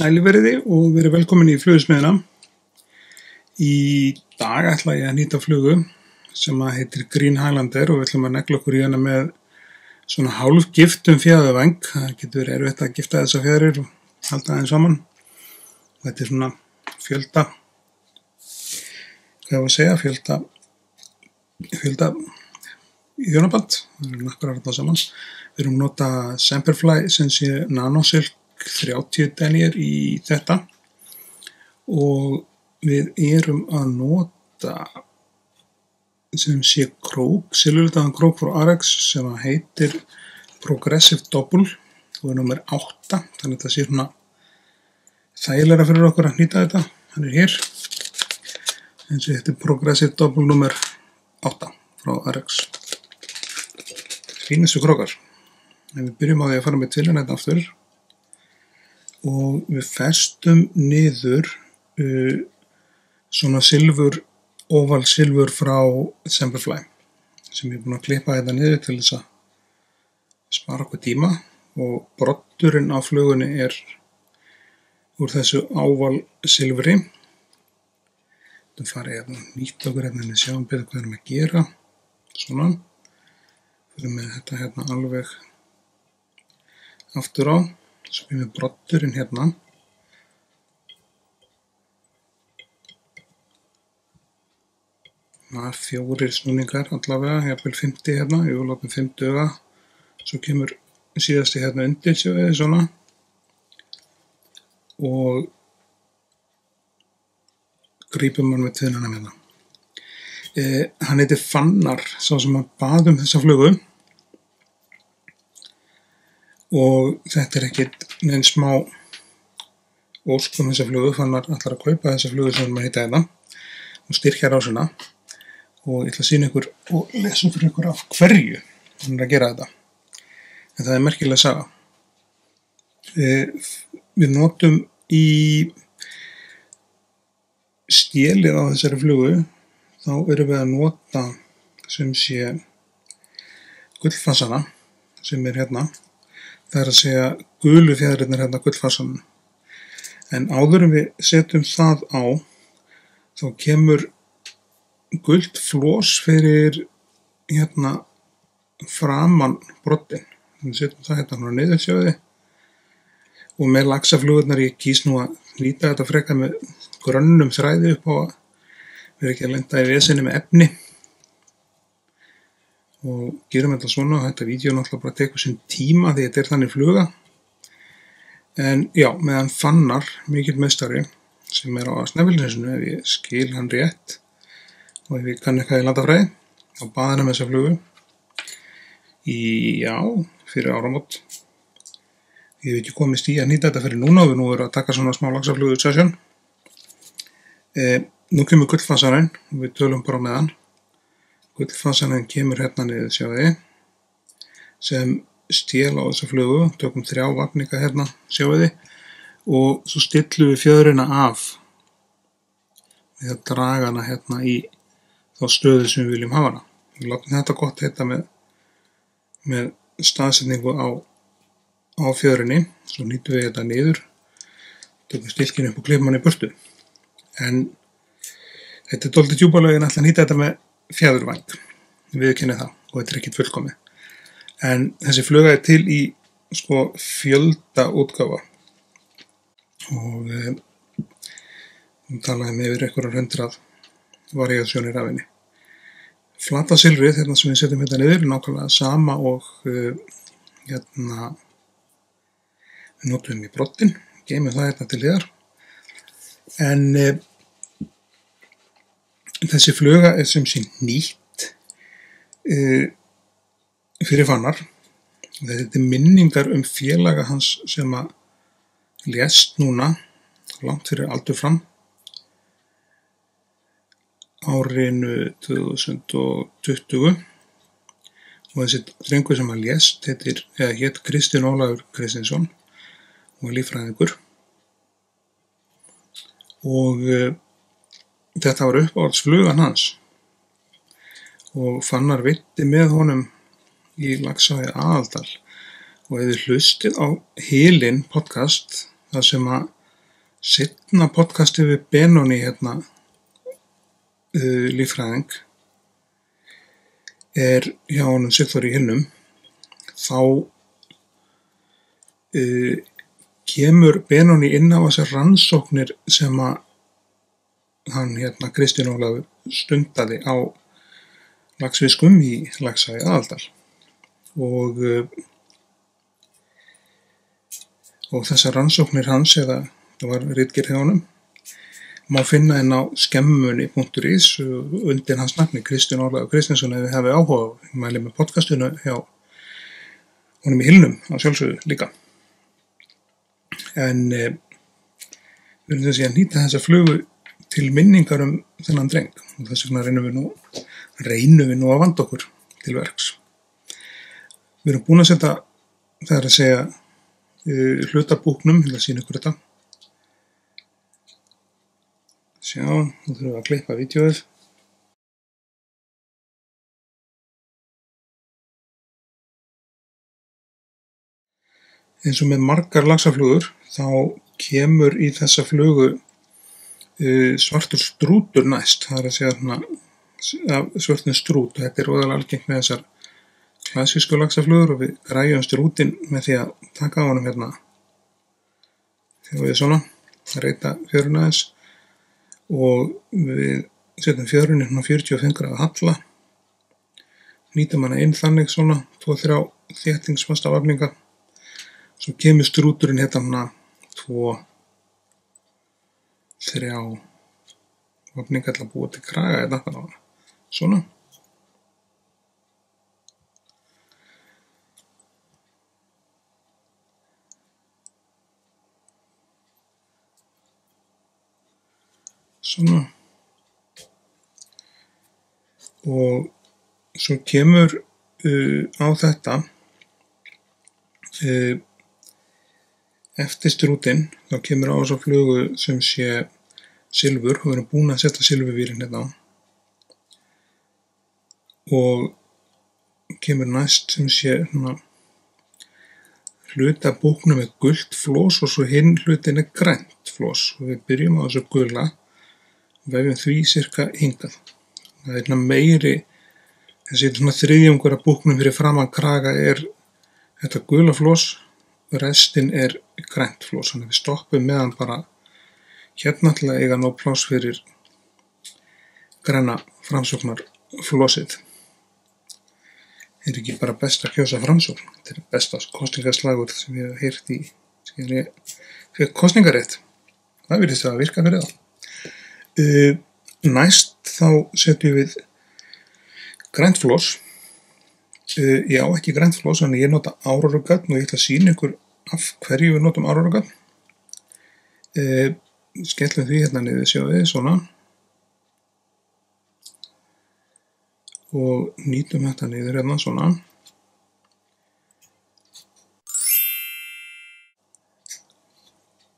Sælveriði og verið velkomin í Flugsmiðjuna. Í dag ætla ég að nýta flugu sem heitir Green Highlander og við ætlum að negla okkur í hana með svona hálfgiftum fjaðurvæng. Það getur verið erfitt að gifta þessa fjaðrir og halda þeim saman. Þetta er svona fjölda hjónaband. Það eru nakkar að þetta saman. Við erum að nota Semperfli Sensi Nanosilk 30 denier í þetta og við erum að nota sem sé krók, silfurlitaðan krók frá Arex sem heitir Progressive Double og er nummer 8, þannig að það sé svona þægilega fyrir okkur að nýta þetta. Hann er hér, eins og þetta er Progressive Double nummer 8 frá Arex. Fínustu krókar. En við byrjum á því að fara með tvillinætt aftur og við festum niður svona óval silfur frá Semperfli sem ég er búinn að klippa þetta niður til þess að spara okkur tíma og broddurinn á flugunni er úr þessu ával silfri. Þetta farið hérna nýtt okkur hérna en við sjáum betur hvað við erum að gera. Svona. Fyrir með þetta hérna alveg aftur á. Svo erum við broddurinn hérna. Það er 4 snúningar allavega, jafnvel 50 hérna, ég vil láta 5 duga. Svo kemur síðasti hérna undir, sjáið svona. Og grípum hann með tvinnana með það. Hann heitir Fannar, sá sem að bað þessa flugu. Og þetta er ekkert neinn smá ósk þessa flugu, Fannar ætlar að kaupa þessa flugu sem maður heita þetta og styrkja rásina og ég ætla að sýna ykkur og lesa fyrir ykkur af hverju hann er að gera þetta. En það er merkileg saga. Við notum í stélið á þessari flugu, þá erum við að nota sem sé gullfassana sem er hérna. Það er að segja gulu fjaðrirnar hérna gullfassanum. En áður en við setjum það á, þá kemur gult flós fyrir hérna framan broddinn. Við setjum það hérna niður sjáiði. Og með laxaflugurnar ég kýs nú að nýta þetta frekar með grönnum þræði upp á að vera ekki að lenda í vesinni með efni. Og gerum þetta svona og þetta vídeo náttúrulega bara tekur sinn tíma því þetta er þannig fluga. En já, meðan Fannar, mikill meistari, sem er á Snæfellsnesinu ef ég skil hann rétt og ef ég kann eitthvað í landafræði, þá bað hann þessa flugu fyrir áramót. Ég hef ekki komist í að nýta þetta fyrir núna og við nú erum að taka svona smá laxaflugu session. Nú kemur gullfassarinn og við tölum bara með hann. Gullfassaninn kemur hérna niður sjáiði sem stél á þessa flugu, tökum 3 vafninga hérna sjáiði og svo stillum við fjöðrina af við að draga hana hérna í þá stöðu sem við viljum hafa hana. Við látum þetta gott heita með staðsetningu á fjöðrinni, svo nýtum við þetta niður, tökum stilkinu upp og klippum hann í burtu. En þetta er dálítið djúpalega en ætla að nýta þetta með fjaðurvæng, viðurkenni það og þetta er ekkert fullkomið. En þessi fluga er til í fjölda útgáfa og talaði með yfir einhverjar 100 variasjónir af henni. Flata silfrið, hérna sem við setjum hérna niður, nákvæmlega sama og hérna við notum í broddinn, geymum það hérna til hliðar. En þessi fluga er sem sé nýtt fyrir Fannar. Þetta er minningar félaga hans sem að lést núna langt fyrir aldur fram árinu 2020 og þessi drengur sem að lést hét Kristinn Ólafur Kristinsson og var líffræðingur og þetta var uppáhaldsflugan hans og Fannar veitti með honum í Laxá í Aðaldal og ef þið hlustið á Hilinn podcast þar sem að Seinna podcasti við Benóni hérna, líffræðing, er hjá honum Sigþóri í Hylnum. Þá kemur Benóni inn á þessar rannsóknir sem að hann Kristinn Ólafur stundaði á laxfiskum í Laxá í Aðaldal og þessar rannsóknir hans, eða það var ritgerð hjá honum, má finna inn á skemmunni.is undir hans nafni Kristinn Ólafur Kristinsson ef þið hafið áhuga. Ég mæli með podcastinu hjá honum í Hylnum á sjálfsögðu líka. En við erum þessi að nýta þessa flugu til minningar þennan dreng og þess vegna reynum við nú að vanda okkur til verks. Við erum búin að setja, það er að segja, hlutabúknum, ég vil að sýna ykkur þetta. Sjá, nú þurfum við að klippa vídeóið. Eins og með margar laxaflugur þá kemur í þessa flugu svartur strútur næst. Það er að segja svartur strút, og þetta er óðalega algengt með þessar klassísku laxaflugur og við græjum strútin með því að taka á honum hérna. Þegar við svona, reyta fjöruna aðeins og við setjum fjörunni 45 gráðu halla, nýtum hana inn þannig svona, 2-3 þéttingsfasta vafninga. Svo kemur strúturinn hérna 2-3 vafninga til að búa til kraga eða þannig. Svona. Svona. Og svo kemur á þetta eftir strútinn, þá kemur á þessa flugu sem sé silfur, við erum búin að setja silfurvírinn hérna á, og kemur næst sem sé hluti af búknum með gult flós og svo hinn hlutin er grænt flós og við byrjum á þessu gula og vefjum því cirka hingað. Það er meiri, þessi þriðjungur af búknum fyrir framan kraga er þetta gula flós, restin er grænt flós, þannig að við stoppum meðan bara hérna til að eiga nóg pláss fyrir græna framsóknarflósið. Er ekki bara best að kjósa framsókn? Þetta er besta kosningaslagur sem ég hef heyrt í síðan ég fékk kosningarétt. Það virðist að virka fyrir það. Næst þá setjum við grænt flós. Ég á ekki grænt flós, þannig ég nota áraruggarn og ég ætla að sýna ykkur af hverju við notum áraruggarn. Skellum því hérna niður, sjáðu þið, svona. Og nýtum þetta niður hérna, svona.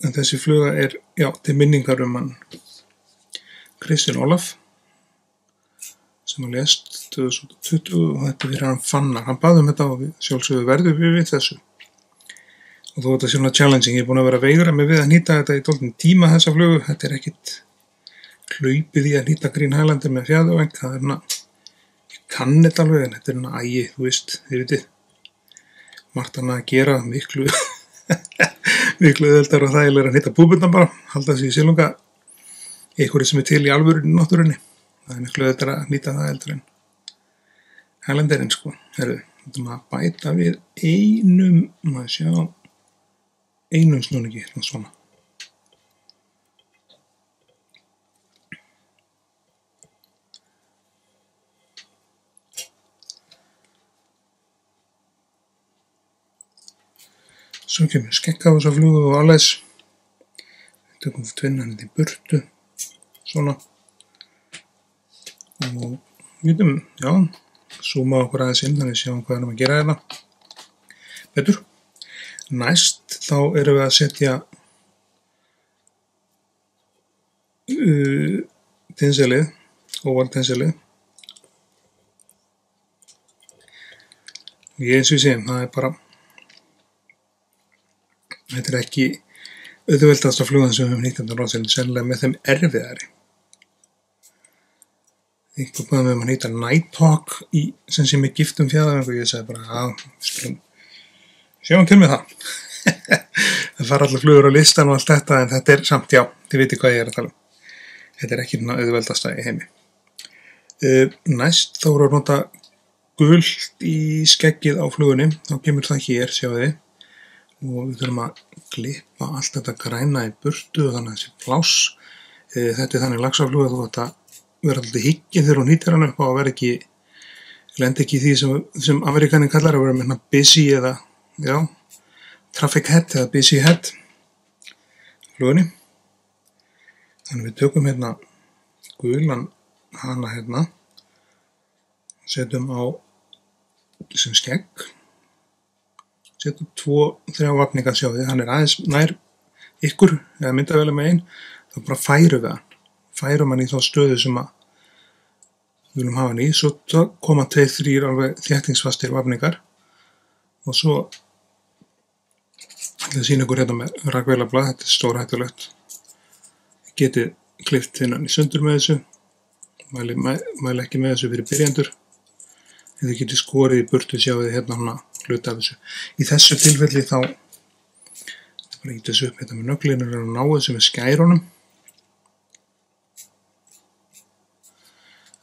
En þessi fluga er, já, til minningar hann Kristinn Ólaf, sem hann lést 2020 og þetta fyrir hann Fannar. Hann baði þetta og við sjálfsögðu verðum við þessu. Og þó þetta sé challenging, ég er búin að vera að veigra mig við að nýta þetta í dálítinn tíma þessa flugu. Þetta er ekkit hlaupið í að nýta Green Highlander með fjæðuvæng. Það er ég kann þetta alveg, en þetta er ægi, þú veist, þið vitið. Margt hann að gera miklu auðveldar og þægilegra að nýta búbundan bara, halda þessi í silunga einhverju sem er til í alvörunni náttúrunni. Það er miklu auðvitað að nýta það heldur en Highlanderinn, sko. Herru, þetta maður að bæta við einum snúningi, svona. Svo kemur skegg á þessa flugu og alles. Tökum tvinnan í burtu, svona. Og við zooma okkur aðeins inn, þannig sjáum hvað erum að gera hérna betur. Næst þá erum við að setja tinselið, óvaltinselið. Og eins og ég segjum, það er bara, þetta er ekki auðveldasta flugan sem við höfum nýtt hérna ráðsinn, sennilega með þeim erfiðari. Einhver búið með að nýta Nighthawk sem sé með giftum fjæðarvang og ég sagði bara, sjáum til með það. Það fara allar flugur á listan og allt þetta, en þetta samt, já, þið viti hvað ég að tala um. Þetta ekki auðveldasta í heimi. Næst þá voru að nota gult í skeggið á flugunni, þá kemur það hér, sjáu þið. Og við þurfum að klippa allt þetta græna í burtu og þannig að þessi pláss. Þetta þannig laxafluga þú þetta vera alltaf hygginn þegar hún hýttir hann upp og lendi ekki í því sem Amerikanin kallar að vera með hérna busy eða, já, traffic head eða busy head flugunni. Þannig við tökum hérna gulan hana hérna, setjum á sem skegg, setjum 2-3 vafninga sjáðu, hann aðeins nær ykkur eða myndavélar megin, þá bara færum við hann. Færum hann í þá stöðu sem við viljum hafa hann í, svo koma 2-3 alveg þéttingsfastir vafningar og svo ætla að sýna ykkur hérna með rakvélablað, þetta stórhættulegt. Getið klippt þinnan í sundur með þessu, mæli ekki með þessu fyrir byrjendur, en þið getið skorið í burtu sjáðu hérna hana hluta af þessu. Í þessu tilfelli þá bara ít þessu upp hérna með nöglinu og ná þessu með skærunum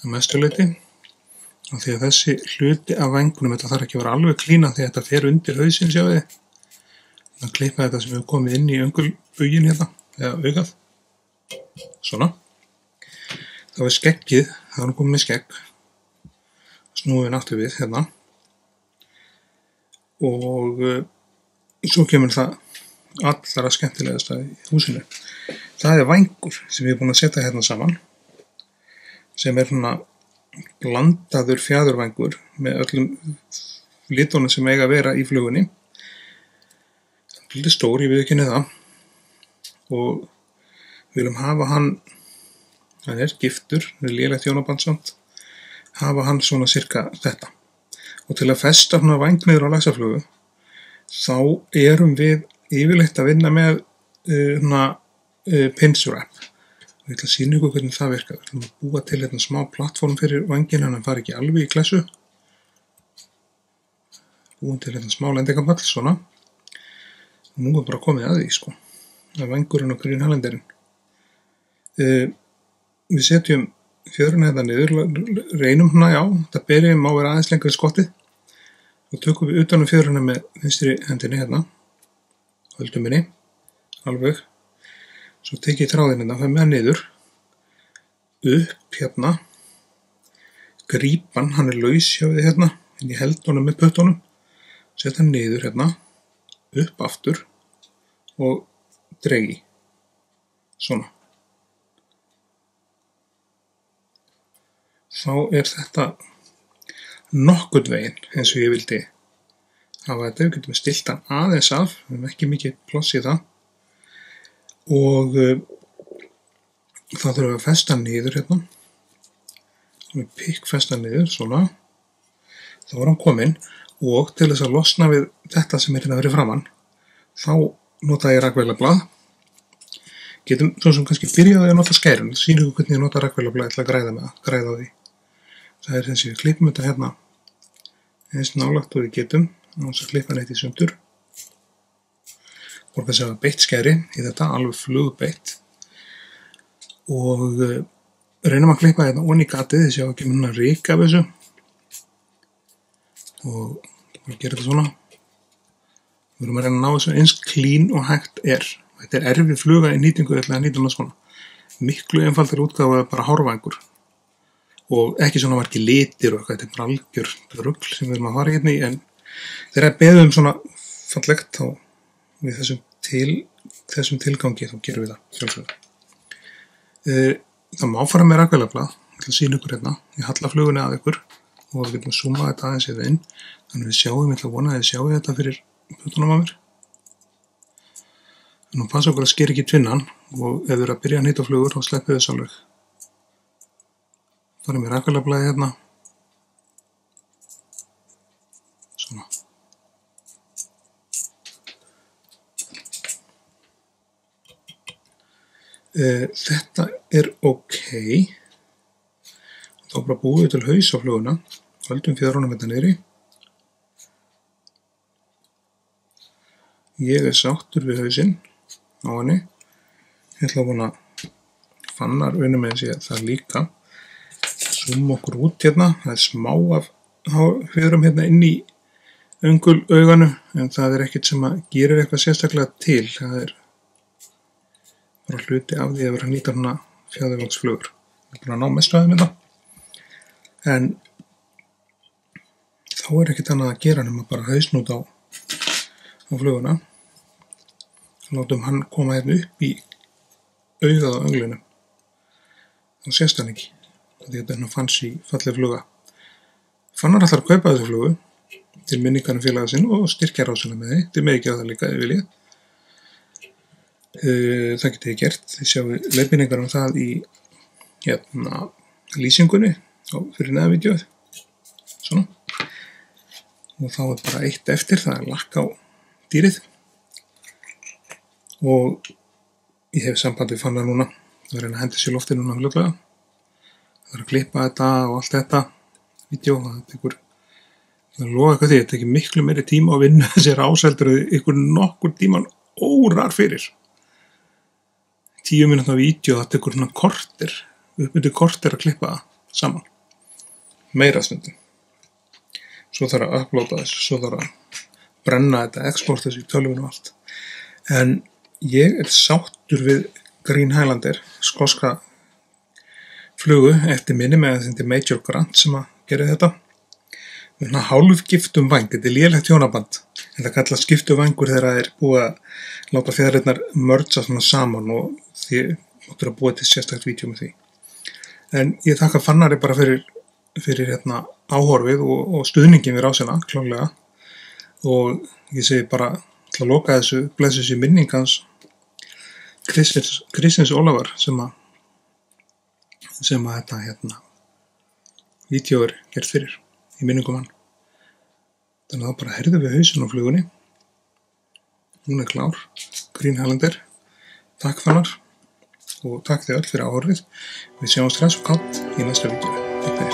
að mestu leyti og því að þessi hluti af vængunum þetta þarf ekki að vera alveg klína því að þetta fer undir hausinn sjáu þið þannig að klippa þetta sem hefur komið inn í öngulbuginn hérna eða augað svona þá er skeggið, það er komið með skegg snúið náttu við hérna og svo kemur það allra skemmtilegasta í húsinu það er vængur sem við erum búin að setja hérna saman sem er svona blandaður fjæðurvængur með öllum litunum sem eiga að vera í flugunni. Lítið stór, ég viðurkenni það. Og við viljum hafa hann er giftur, það er lélegt hjónabandsamt, hafa hann svona cirka þetta. Og til að festa svona væng niður á laxaflugu, þá erum við yfirleitt að vinna með pinch wrap. Og ég ætla að sýna ykkur hvernig það virkar. Við ætlum að búa til hérna smá plattform fyrir vænginn, en hann fari ekki alveg í klessu. Búum til hérna smá lendingapall, svona. Og nú er bara komið að því, sko. Það er vængurinn og Green Hollanderinn. Við setjum fjöruna hérna niður, reynum hana, já, þetta berjum á að vera aðeins lengra í skottið. Og tökum við utan fjöruna með vinstri hendinni hérna. Höldum henni, alveg. Svo tek ég þráðinn hérna, það með hann niður, upp hérna, grípan, hann er laus hjá þið hérna, en ég held honum með puttunum, set hann niður hérna, upp aftur og dregi, svona. Þá er þetta nokkurn veginn eins og ég vildi hafa þetta, við getum stilt hann aðeins af, við hefum ekki mikið pláss í það. Og þá þurfum við að festa niður hérna við pikkfesta niður svona þá er hann kominn og til þess að losna við þetta sem er hérna fyrir framann þá nota ég rakvélablað getum svo sem kannski byrjaði að nota skærun sýnum ykkur hvernig ég nota rakvélablað til að græða á því það er þessi við klippum þetta hérna eins nálagt og við getum og þess að klippa neitt í sundur og þess að beitt skæri í þetta, alveg flugbeitt og reynum að klippa hérna onni í gatið, þess að ekki mun að ryka af þessu og bara gera þetta svona við erum að reyna að ná þessu eins clean og hægt er þetta er erfið fluga í nýtingu eða nýtum það svona miklu einfaldar útgáfa bara hárvængur og ekki svona margir litir og þetta er bara algjör rugl sem við erum að fara hérna í en þegar ég beðum svona fallegt þá við þessum tilgangi þá gerum við það sjálfsögðu. Það má fara með rakvélablað, ég ætla að sýna ykkur hérna, ég halla flugunni að ykkur og við getum zoomað þetta aðeins yfir inn, þannig við sjáum, ég ætla að vona að þið sjáu þetta fyrir putunum á mér. Nú passa okkur að skera ekki tvinnan og ef þið eru að byrja að nýta flugur þá sleppið þess alveg. Farið með rakvélablaði hérna, svona. Þetta ok. Þá bara búum við til haus á fluguna. Höldum fjöðrunum þetta niðri. Ég sáttur við hausinn á henni. Ég ætla að vona Fannar vinna með það líka. Zoom okkur út hérna. Það smá af fjöðrum hérna inn í öngul auganu, en það ekkert sem að gerir eitthvað sérstaklega til. Það bara hluti af því að vera að nýta hana fjöðurvangsflugur. Ég búin að ná mestu af þeim þetta. En þá ekkert annað að gera nema bara hausnút á fluguna. Látum hann koma hérna upp í augað á önglunum. Þá sést hann ekki. Því þetta hérna fancy falleg fluga. Fannar ætlar að kaupa þessu flugu til minningarnum félaga sinn og styrkja rásina með því. Þið með ekki að það líka ef viljið. Það getið þið gert. Þið sjáu leiðbeiningar það í lýsingunni fyrir neðan vídeóið. Svona. Og þá bara eitt eftir, það lakk á dýrið. Og ég hef samband við Fannar núna. Það reyna að henda sér loftið núna hlutlega. Það að klippa þetta og allt þetta vídeó. Það lofa eitthvað því, þetta ekki miklu meiri tíma að vinna þessi ráseldur ykkur nokkur tíman órar fyrir. 10 mínútna vídeó, þetta ykkur svona korter, uppmyndi korter að klippa það saman. Meira stundum. Svo þarf að uploada þessu, svo þarf að brenna þetta, exporta þessu í tölvunum og allt. En ég sáttur við Green Highlander, skoska flugu eftir minni með þetta Major Grant sem að gera þetta. Með svona hálfgiftum væng, þetta lélegt hjónaband. En það kallast skiptu vængur þegar það búið að láta fjaðrirnar mörgsa svona saman og því áttur að búa til sérstakt vídeó með því. En ég þakka Fannari bara fyrir áhorfið og stuðningin við rásina, klárlega. Og ég segi bara til að loka þessu, blessu þessi minningans Kristins Ólafar sem að þetta vídeó gert fyrir í minningum hann. Þannig að þá bara herðum við hausinn á flugunni. Hún klár. Green Highlander. Takk Fannar. Og takk þið öll fyrir áhorfið. Við sjáumst hress og kátt í næsta vídeó. Þetta